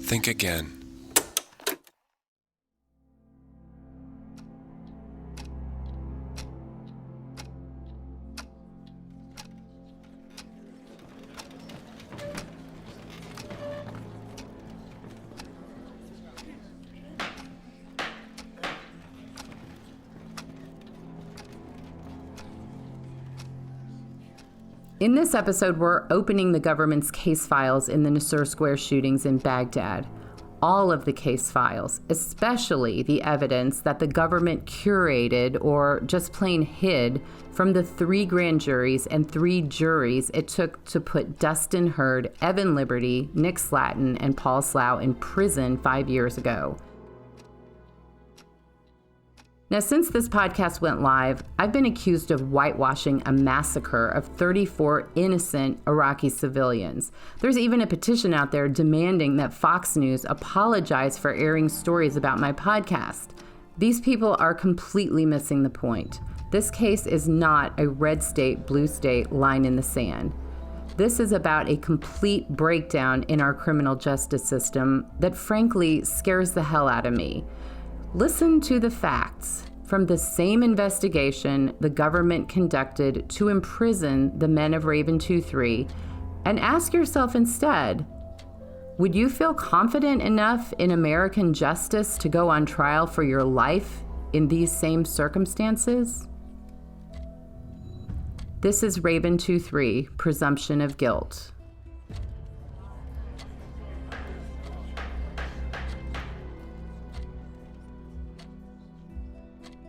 Think again. In this episode, we're opening the government's case files in the Nisour Square shootings in Baghdad. All of the case files, especially the evidence that the government curated or just plain hid from the 3 grand juries and 3 juries it took to put Dustin Hurd, Evan Liberty, Nick Slatton, and Paul Slough in prison 5 years ago. Now, since this podcast went live, I've been accused of whitewashing a massacre of 34 innocent Iraqi civilians. There's even a petition out there demanding that Fox News apologize for airing stories about my podcast. These people are completely missing the point. This case is not a red state, blue state line in the sand. This is about a complete breakdown in our criminal justice system that frankly scares the hell out of me. Listen to the facts from the same investigation the government conducted to imprison the men of Raven 2-3 and ask yourself instead, would you feel confident enough in American justice to go on trial for your life in these same circumstances? This is Raven 2-3, Presumption of Guilt.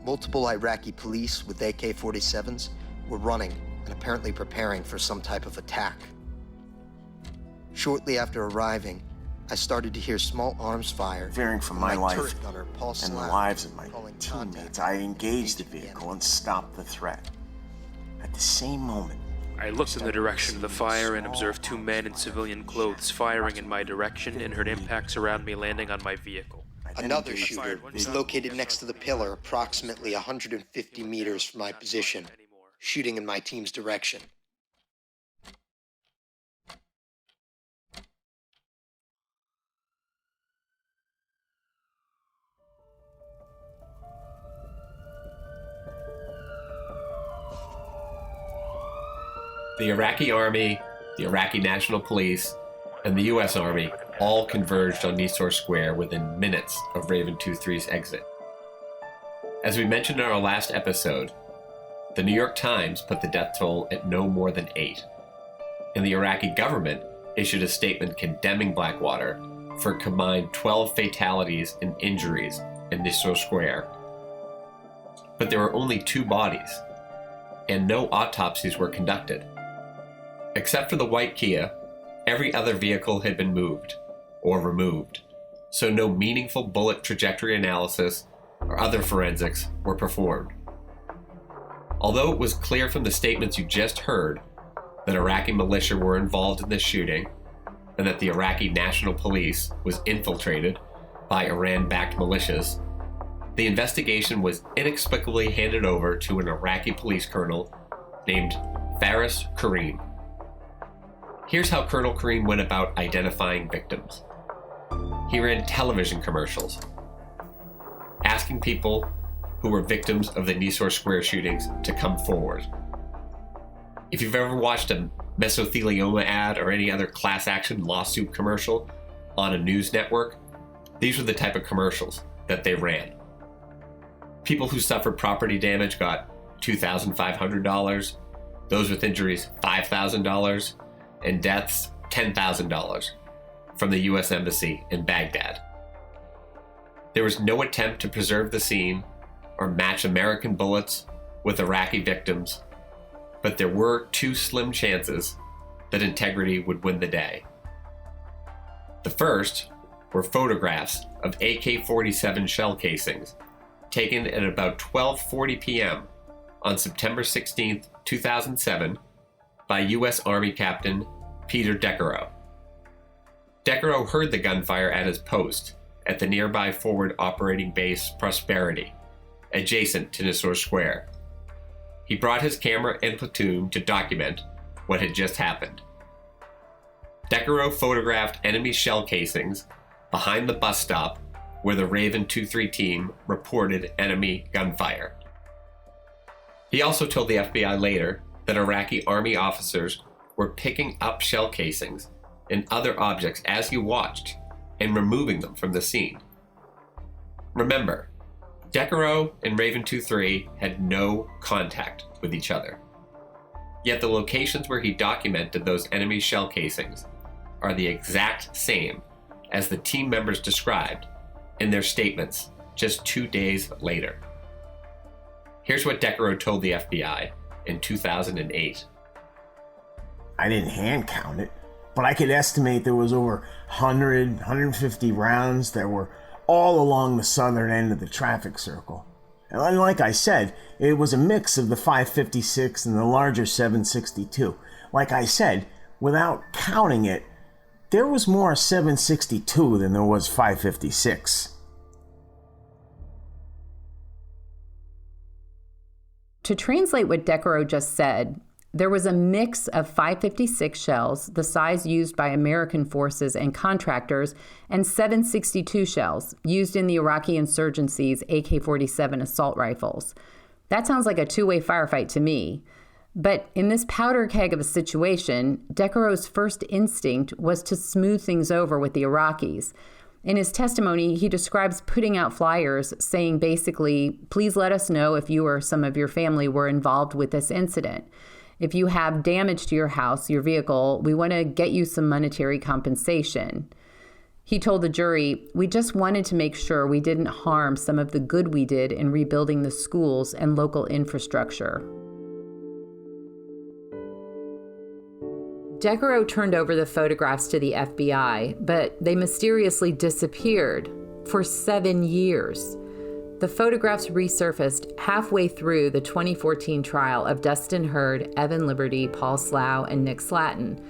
Multiple Iraqi police with AK-47s were running and apparently preparing for some type of attack. Shortly after arriving, I started to hear small arms fire. Fearing for my life gunner, Paul and the Slough, lives of my calling teammates, contact. I engaged the vehicle and stopped the threat. At the same moment, I looked in the direction of the fire and observed 2 men in civilian clothes firing in my direction and heard impacts around me landing on my vehicle. Another shooter was located next to the pillar approximately 150 meters from my position, shooting in my team's direction. The Iraqi Army, the Iraqi National Police, and the U.S. Army all converged on Nisour Square within minutes of Raven 2-3's exit. As we mentioned in our last episode, the New York Times put the death toll at no more than 8, and the Iraqi government issued a statement condemning Blackwater for a combined 12 fatalities and injuries in Nisour Square. But there were only 2 bodies, and no autopsies were conducted. Except for the white Kia, every other vehicle had been moved or removed, so no meaningful bullet trajectory analysis or other forensics were performed. Although it was clear from the statements you just heard that Iraqi militia were involved in this shooting and that the Iraqi National Police was infiltrated by Iran-backed militias, the investigation was inexplicably handed over to an Iraqi police colonel named Faris Karim. Here's how Colonel Karim went about identifying victims. He ran television commercials, asking people who were victims of the Nisour Square shootings to come forward. If you've ever watched a mesothelioma ad or any other class action lawsuit commercial on a news network, these were the type of commercials that they ran. People who suffered property damage got $2,500, those with injuries $5,000, and deaths $10,000 from the U.S. Embassy in Baghdad. There was no attempt to preserve the scene or match American bullets with Iraqi victims, but there were 2 slim chances that integrity would win the day. The first were photographs of AK-47 shell casings taken at about 12:40 p.m. on September 16, 2007 by U.S. Army Captain Peter Decarow. Decarow heard the gunfire at his post at the nearby forward operating base Prosperity, adjacent to Nisour Square. He brought his camera and platoon to document what had just happened. Decarow photographed enemy shell casings behind the bus stop where the Raven 2-3 team reported enemy gunfire. He also told the FBI later that Iraqi army officers were picking up shell casings and other objects as he watched and removing them from the scene. Remember, Decarow and Raven 2-3 had no contact with each other. Yet the locations where he documented those enemy shell casings are the exact same as the team members described in their statements just 2 days later. Here's what Decarow told the FBI in 2008. I didn't hand count it, but I could estimate there was over 100, 150 rounds that were all along the southern end of the traffic circle. And like I said, it was a mix of the 5.56 and the larger 7.62. Like I said, without counting it, there was more 7.62 than there was 5.56. To translate what Decarow just said, there was a mix of 5.56 shells, the size used by American forces and contractors, and 7.62 shells, used in the Iraqi insurgency's AK-47 assault rifles. That sounds like a two-way firefight to me. But in this powder keg of a situation, Decarow's first instinct was to smooth things over with the Iraqis. In his testimony, he describes putting out flyers saying basically, please let us know if you or some of your family were involved with this incident. If you have damage to your house, your vehicle, we want to get you some monetary compensation. He told the jury, we just wanted to make sure we didn't harm some of the good we did in rebuilding the schools and local infrastructure. Decarow turned over the photographs to the FBI, but they mysteriously disappeared for 7 years. The photographs resurfaced halfway through the 2014 trial of Dustin Hurd, Evan Liberty, Paul Slough, and Nick Slatton.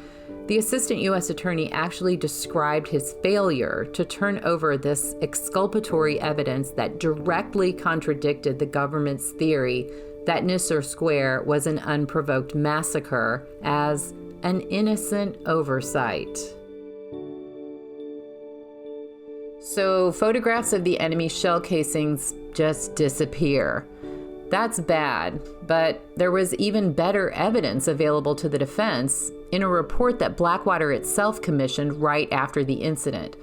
The assistant U.S. attorney actually described his failure to turn over this exculpatory evidence that directly contradicted the government's theory that Nisour Square was an unprovoked massacre as an innocent oversight. So photographs of the enemy shell casings just disappear. That's bad, but there was even better evidence available to the defense in a report that Blackwater itself commissioned right after the incident.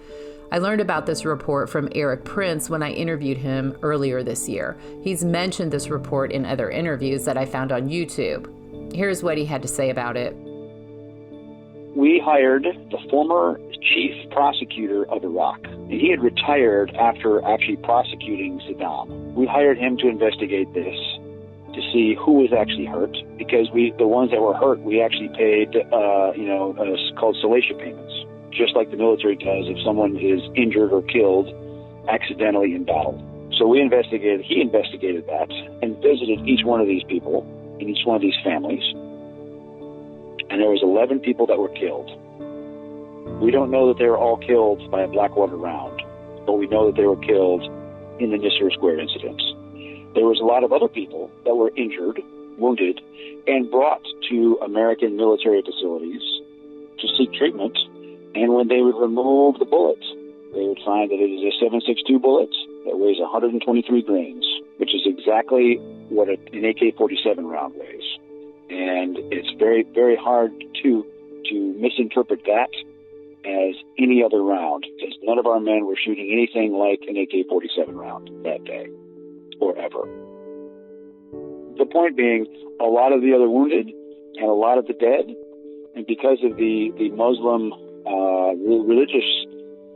I learned about this report from Eric Prince when I interviewed him earlier this year. He's mentioned this report in other interviews that I found on YouTube. Here's what he had to say about it. We hired the former chief prosecutor of Iraq. He had retired after actually prosecuting Saddam. We hired him to investigate this, to see who was actually hurt, because the ones that were hurt, we actually paid, called salacious payments, just like the military does if someone is injured or killed accidentally in battle. So he investigated that and visited each one of these people and each one of these families. And there was 11 people that were killed. We don't know that they were all killed by a Blackwater round, but we know that they were killed in the Nisour Square incidents. There was a lot of other people that were injured, wounded, and brought to American military facilities to seek treatment. And when they would remove the bullet, they would find that it is a 7.62 bullet that weighs 123 grains, which is exactly what an AK-47 round weighs. And it's very, very hard to misinterpret that as any other round, because none of our men were shooting anything like an AK-47 round that day or ever. The point being, a lot of the other wounded and a lot of the dead, and because of the Muslim religious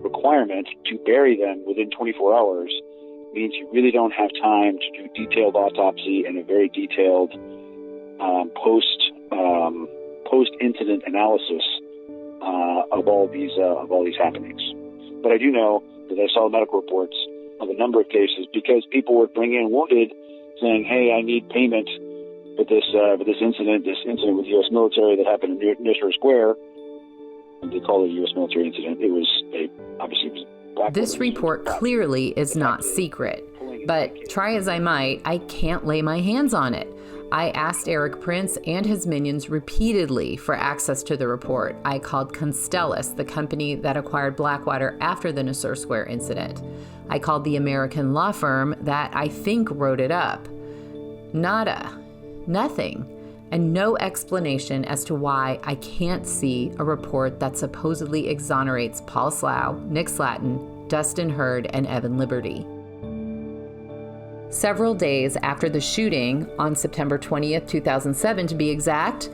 requirement to bury them within 24 hours, means you really don't have time to do detailed autopsy and a very detailed post-incident analysis of all these happenings. But I do know that I saw medical reports of a number of cases because people would bring in wounded, saying, "Hey, I need payment for this incident with the U.S. military that happened in Nisour Square." And they call it a U.S. military incident. It was This report clearly is not secret, but try as I might, I can't lay my hands on it. I asked Eric Prince and his minions repeatedly for access to the report. I called Constellus, the company that acquired Blackwater after the Nisour Square incident. I called the American law firm that I think wrote it up. Nada. Nothing. And no explanation as to why I can't see a report that supposedly exonerates Paul Slough, Nick Slatton, Dustin Hurd, and Evan Liberty. Several days after the shooting, on September 20th, 2007 to be exact,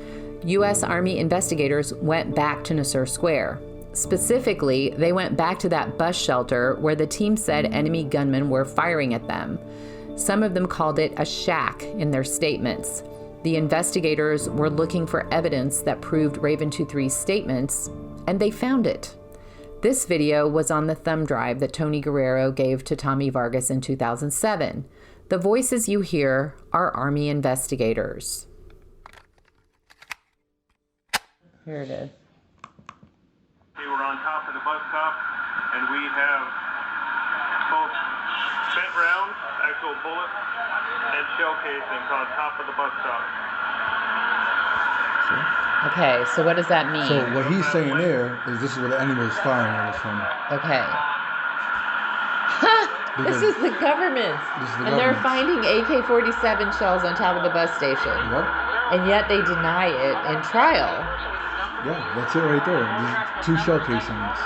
U.S. Army investigators went back to Nisour Square. Specifically, they went back to that bus shelter where the team said enemy gunmen were firing at them. Some of them called it a shack in their statements. The investigators were looking for evidence that proved Raven 23's statements, and they found it. This video was on the thumb drive that Tony Guerrero gave to Tommy Vargas in 2007. The voices you hear are Army investigators. Here it is. They were on top of the bus stop, and we have both spent rounds, actual bullets, and shell casings on top of the bus stop. Okay, so what does that mean? So what he's saying there is this is where the enemy was firing at us from. Okay. This is the government. And they're finding AK-47 shells on top of the bus station. Yep. And yet they deny it in trial. Yeah, that's it right there. There's two shell casings.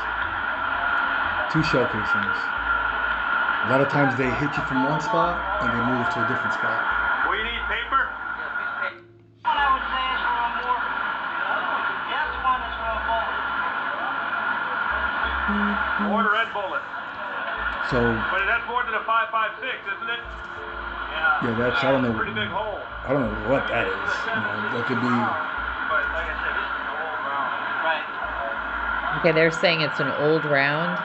Two shell casings. A lot of times they hit you from one spot and they move to a different spot. We need paper? What I would say is for a more... Yes, one is for a bullet. More red bullet. So... But that's more than a 5.56, isn't it? Yeah, that's, I don't know. Pretty big hole. I don't know what that is. You know, that could be... But like I said, this is an old round. Right. Okay, they're saying it's an old round.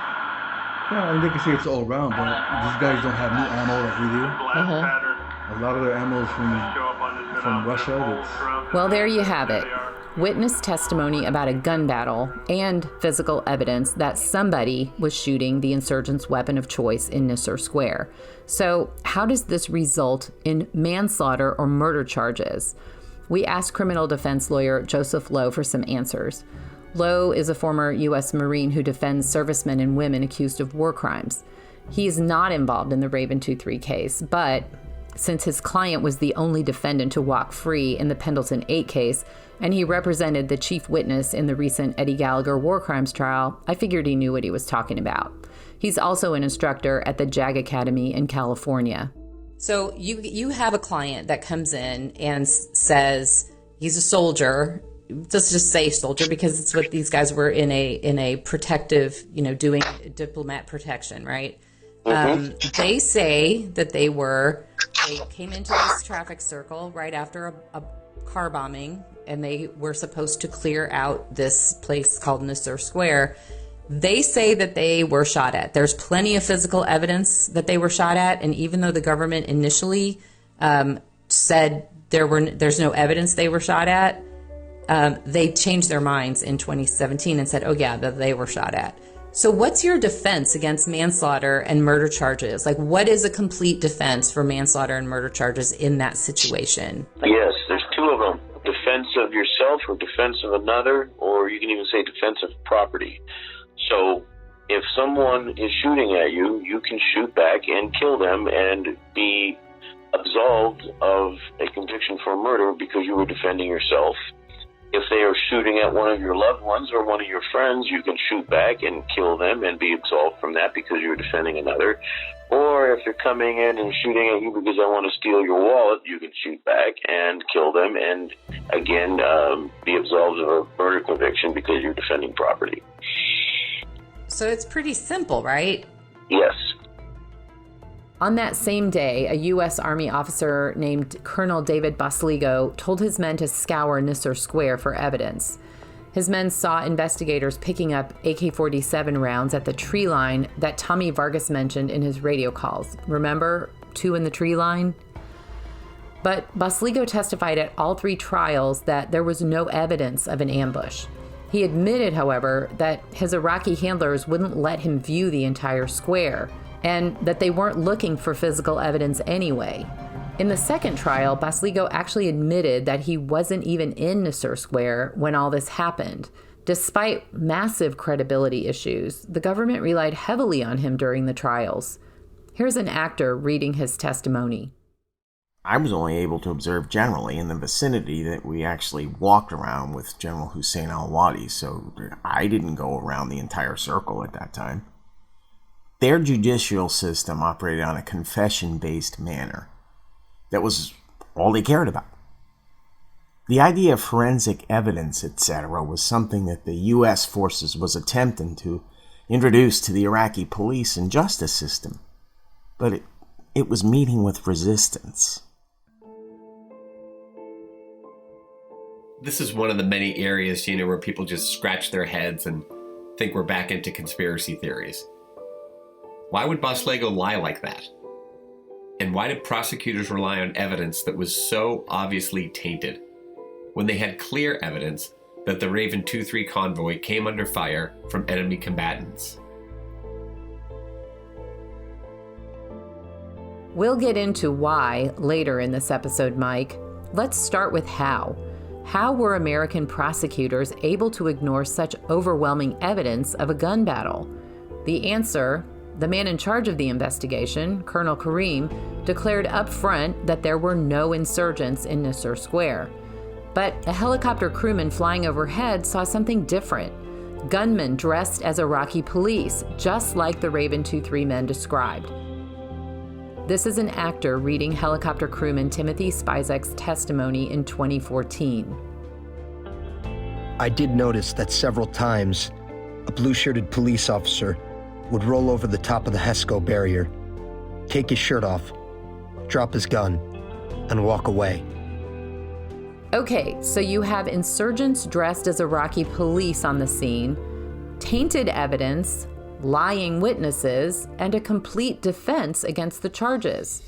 Yeah, I mean, they can say it's all round, but these guys don't have new ammo like we do. A lot of their ammo is from Russia. Well, there you have it. Witness testimony about a gun battle and physical evidence that somebody was shooting the insurgents' weapon of choice in Nisour Square. So how does this result in manslaughter or murder charges? We asked criminal defense lawyer Joseph Lowe for some answers. Lowe is a former U.S. Marine who defends servicemen and women accused of war crimes. He is not involved in the Raven 23 case, but since his client was the only defendant to walk free in the Pendleton 8 case, and he represented the chief witness in the recent Eddie Gallagher war crimes trial, I figured he knew what he was talking about. He's also an instructor at the JAG Academy in California. So you have a client that comes in and says he's a soldier. Let's just say soldier because it's what these guys were in a protective, doing diplomat protection, right? They say that they came into this traffic circle right after a car bombing, and they were supposed to clear out this place called Nisour Square. They say that they were shot at. There's plenty of physical evidence that they were shot at, and even though the government initially said there's no evidence they were shot at, they changed their minds in 2017 and said, oh yeah, that they were shot at. So what's your defense against manslaughter and murder charges? Like, what is a complete defense for manslaughter and murder charges in that situation? Yes, there's two of them. Defense of yourself or defense of another, or you can even say defense of property. So if someone is shooting at you, you can shoot back and kill them and be absolved of a conviction for murder because you were defending yourself. If they are shooting at one of your loved ones or one of your friends, you can shoot back and kill them and be absolved from that because you're defending another. Or if they're coming in and shooting at you because they want to steal your wallet, you can shoot back and kill them and, again, be absolved of a murder conviction because you're defending property. So it's pretty simple, right? Yes. On that same day, a U.S. Army officer named Colonel David Basligo told his men to scour Nisour Square for evidence. His men saw investigators picking up AK-47 rounds at the tree line that Tommy Vargas mentioned in his radio calls. Remember, 2 in the tree line? But Basligo testified at all 3 trials that there was no evidence of an ambush. He admitted, however, that his Iraqi handlers wouldn't let him view the entire square, and that they weren't looking for physical evidence anyway. In the second trial, Basligo actually admitted that he wasn't even in Nisour Square when all this happened. Despite massive credibility issues, the government relied heavily on him during the trials. Here's an actor reading his testimony. I was only able to observe generally in the vicinity that we actually walked around with General Hussein al-Wadi, so I didn't go around the entire circle at that time. Their judicial system operated on a confession-based manner. That was all they cared about. The idea of forensic evidence, etc., was something that the U.S. forces was attempting to introduce to the Iraqi police and justice system. But it was meeting with resistance. This is one of the many areas, where people just scratch their heads and think we're back into conspiracy theories. Why would Basligo lie like that? And why did prosecutors rely on evidence that was so obviously tainted, when they had clear evidence that the Raven 2-3 convoy came under fire from enemy combatants? We'll get into why later in this episode, Mike. Let's start with how. How were American prosecutors able to ignore such overwhelming evidence of a gun battle? The answer: the man in charge of the investigation, Colonel Karim, declared up front that there were no insurgents in Nisour Square. But a helicopter crewman flying overhead saw something different. Gunmen dressed as Iraqi police, just like the Raven 2-3 men described. This is an actor reading helicopter crewman Timothy Spizek's testimony in 2014. I did notice that several times a blue-shirted police officer would roll over the top of the HESCO barrier, take his shirt off, drop his gun, and walk away. Okay, so you have insurgents dressed as Iraqi police on the scene, tainted evidence, lying witnesses, and a complete defense against the charges.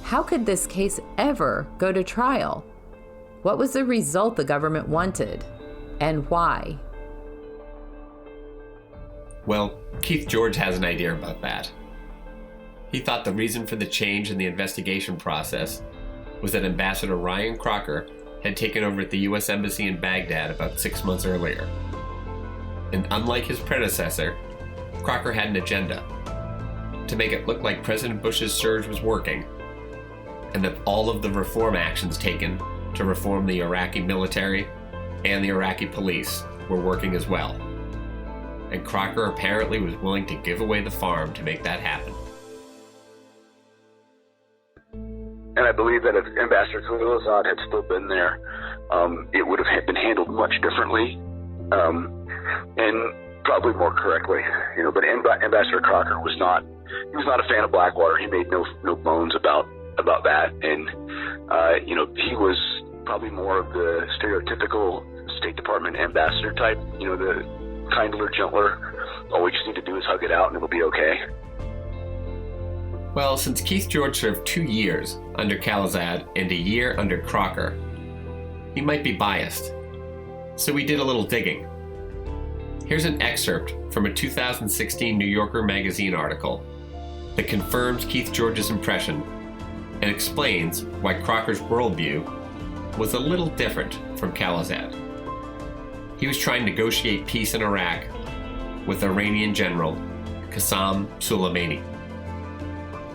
How could this case ever go to trial? What was the result the government wanted, and why? Well, Keith George has an idea about that. He thought the reason for the change in the investigation process was that Ambassador Ryan Crocker had taken over at the U.S. Embassy in Baghdad about 6 months earlier. And unlike his predecessor, Crocker had an agenda to make it look like President Bush's surge was working, and that all of the reform actions taken to reform the Iraqi military and the Iraqi police were working as well. And Crocker apparently was willing to give away the farm to make that happen. And I believe that if Ambassador Khalilzad had still been there, it would have been handled much differently, and probably more correctly. But Ambassador Crocker was not a fan of Blackwater. He made no bones about that, and he was probably more of the stereotypical State Department ambassador type. The kindler, gentler. All we just need to do is hug it out, and it'll be okay. Well, since Keith George served 2 years under Khalilzad and a year under Crocker, he might be biased. So we did a little digging. Here's an excerpt from a 2016 New Yorker magazine article that confirms Keith George's impression and explains why Crocker's worldview was a little different from Khalilzad. He was trying to negotiate peace in Iraq with Iranian General Qasem Soleimani.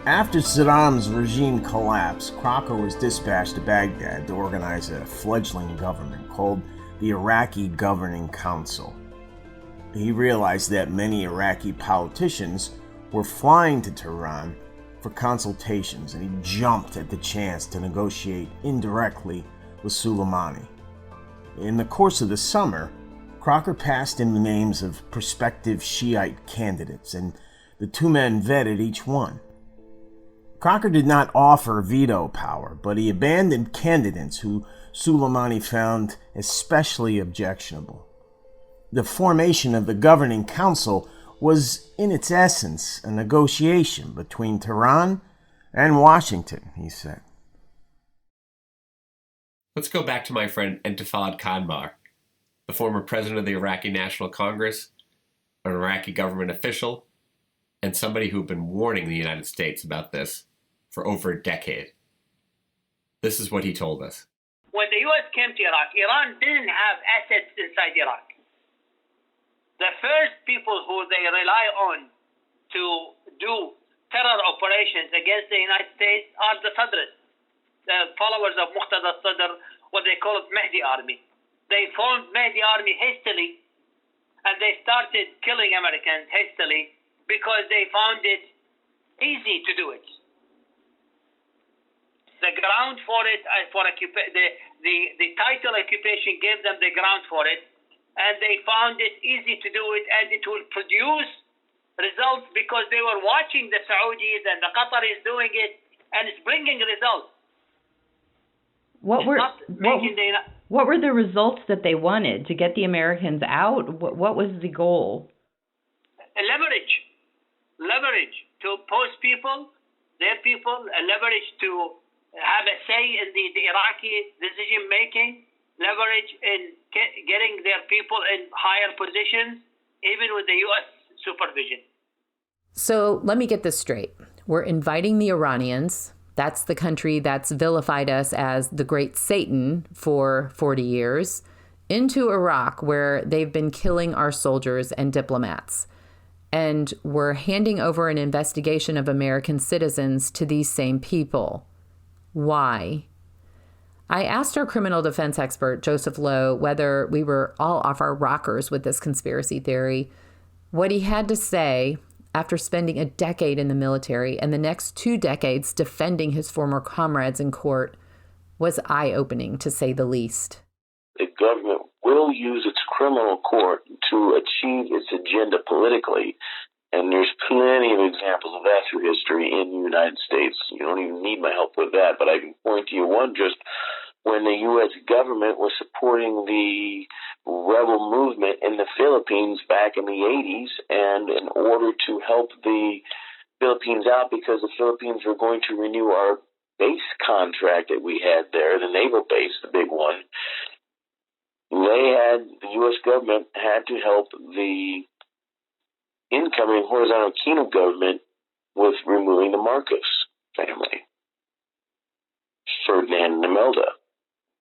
After Saddam's regime collapsed, Crocker was dispatched to Baghdad to organize a fledgling government called the Iraqi Governing Council. He realized that many Iraqi politicians were flying to Tehran for consultations, and he jumped at the chance to negotiate indirectly with Soleimani. In the course of the summer, Crocker passed him the names of prospective Shiite candidates, and the two men vetted each one. Crocker did not offer veto power, but he abandoned candidates who Soleimani found especially objectionable. The formation of the Governing Council was, in its essence, a negotiation between Tehran and Washington, he said. Let's go back to my friend Intifad Kanbar, the former president of the Iraqi National Congress, an Iraqi government official, and somebody who'd been warning the United States about this for over a decade. This is what he told us. When the U.S. came to Iraq, Iran didn't have assets inside Iraq. The first people who they rely on to do terror operations against the United States are the Sadrs, the followers of Muqtada Sadr, what they call it Mahdi Army. They formed Mahdi Army hastily, and they started killing Americans hastily because they found it easy to do it. The ground for it, the title occupation gave them the ground for it, and they found it easy to do it, and it will produce results because they were watching the Saudis and the Qataris doing it, and it's bringing results. What were the results that they wanted to get the Americans out? What was the goal? Leverage to post people, their people, leverage to have a say in the Iraqi decision making, leverage in getting their people in higher positions, even with the U.S. supervision. So let me get this straight. We're inviting the Iranians, that's the country that's vilified us as the great Satan for 40 years, into Iraq, where they've been killing our soldiers and diplomats. And we're handing over an investigation of American citizens to these same people. Why? I asked our criminal defense expert, Joseph Lowe, whether we were all off our rockers with this conspiracy theory. What he had to say, after spending a decade in the military and the next 2 decades defending his former comrades in court, was eye-opening, to say the least. The government will use its criminal court to achieve its agenda politically. And there's plenty of examples of that through history in the United States. You don't even need my help with that, but I can point to you one just when the U.S. government was supporting the rebel movement in the Philippines back in the 80s, and in order to help the Philippines out because the Philippines were going to renew our base contract that we had there, the naval base, the big one, the U.S. government had to help the incoming horizontal Aquino government with removing the Marcos family, Ferdinand and Imelda.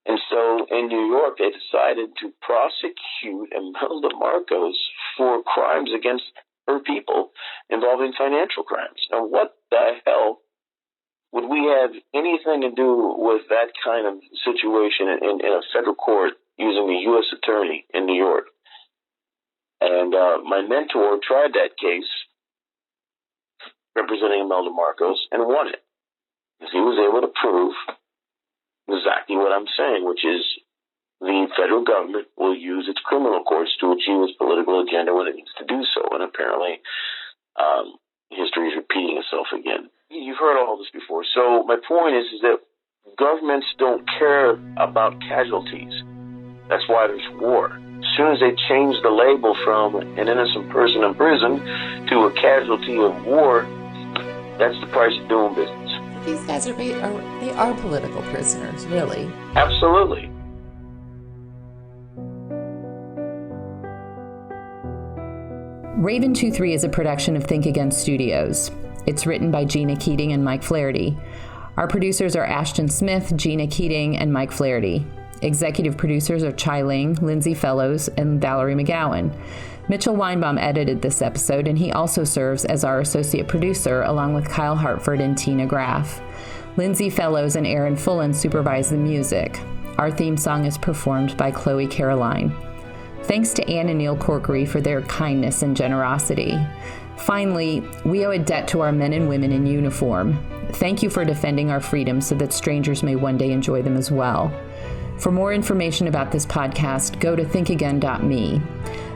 And so in New York, they decided to prosecute Imelda Marcos for crimes against her people involving financial crimes. Now, what the hell would we have anything to do with that kind of situation in a federal court using a U.S. attorney in New York? And my mentor tried that case representing Imelda Marcos and won it. Because he was able to prove exactly what I'm saying, which is the federal government will use its criminal courts to achieve its political agenda when it needs to do so. And apparently history is repeating itself again. You've heard all this before. So my point is that governments don't care about casualties. That's why there's war. As soon as they change the label from an innocent person in prison to a casualty of war, that's the price of doing business. These guys are political prisoners, really. Absolutely. Raven 2-3 is a production of Think Again Studios. It's written by Gina Keating and Mike Flaherty. Our producers are Ashton Smith, Gina Keating, and Mike Flaherty. Executive producers are Chai Ling, Lindsay Fellows, and Valerie McGowan. Mitchell Weinbaum edited this episode, and he also serves as our associate producer, along with Kyle Hartford and Tina Graff. Lindsay Fellows and Aaron Fullen supervise the music. Our theme song is performed by Chloe Caroline. Thanks to Ann and Neil Corkery for their kindness and generosity. Finally, we owe a debt to our men and women in uniform. Thank you for defending our freedoms so that strangers may one day enjoy them as well. For more information about this podcast, go to thinkagain.me.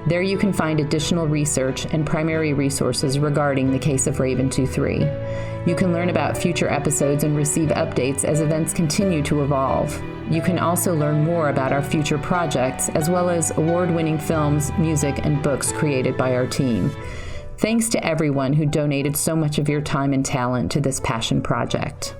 There you can find additional research and primary resources regarding the case of Raven 2-3. You can learn about future episodes and receive updates as events continue to evolve. You can also learn more about our future projects, as well as award-winning films, music, and books created by our team. Thanks to everyone who donated so much of your time and talent to this passion project.